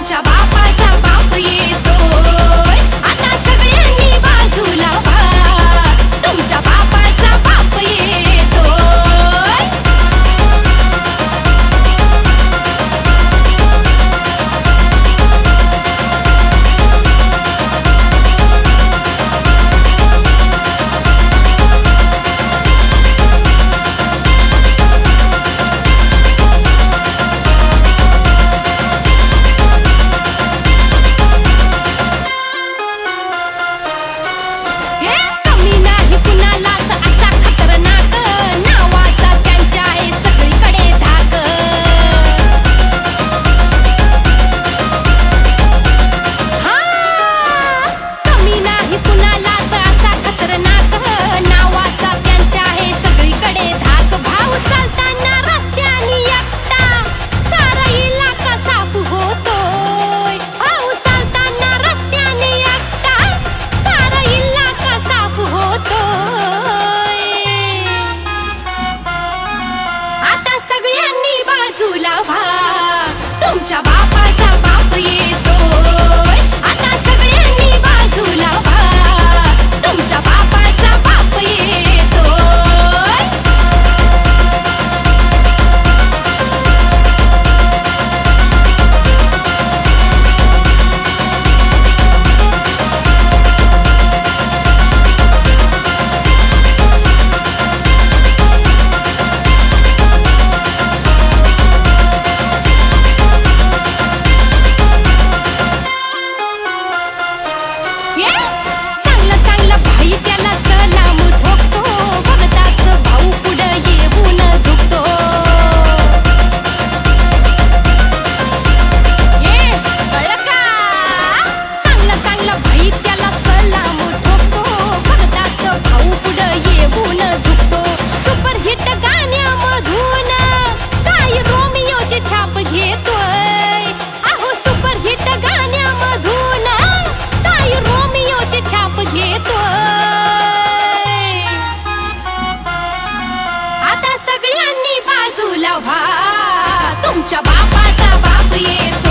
तुमच्या बापाचा बाप येतोय, आता सगळ्यांनी बाजूला व्हा, तुमच्या बापाचा बाप येतोय. कमी नाही कुणालाच असा खतरनाक, नावाचा त्यांच्या आहे सगळीकडे धाक. हा, कमी नाही कुणालाच असा खतरनाक, नावाचा त्यांच्या आहे सगळीकडे धाक. भाऊ चालताना रस्त्यानी एकटा, सारा इलाका साफ होतोय. भाऊ चालताना रस्त्याने एकटा, सारा इलाका साफ होतोय. आता सगळ्यांनी बाजूला व्हा, तुमच्या बापाचा बाप येतोय. आता सगळ्यांनी बाजूला व्हा, तुमच्या बापाचा बाप येतोय. चांगला चांगला भाई त्याला सलाम ठोकतो, बघताच भाऊ पुढं येऊन झुकतो. कळलं का? चांगला चांगला भाई त्याला सलाम ठोकतो, बघताच भाऊ पुढं येऊन झुकतो. सुपरहिट गाण्यामधून साई रोमियोची छाप घेतोय. अहो सुपरहिट गाण्यामधून साई रोमियोची छाप घेतोय. आता सगळ्यांनी बाजूला व्हा, तुमच्या बापाचा बाप येतो.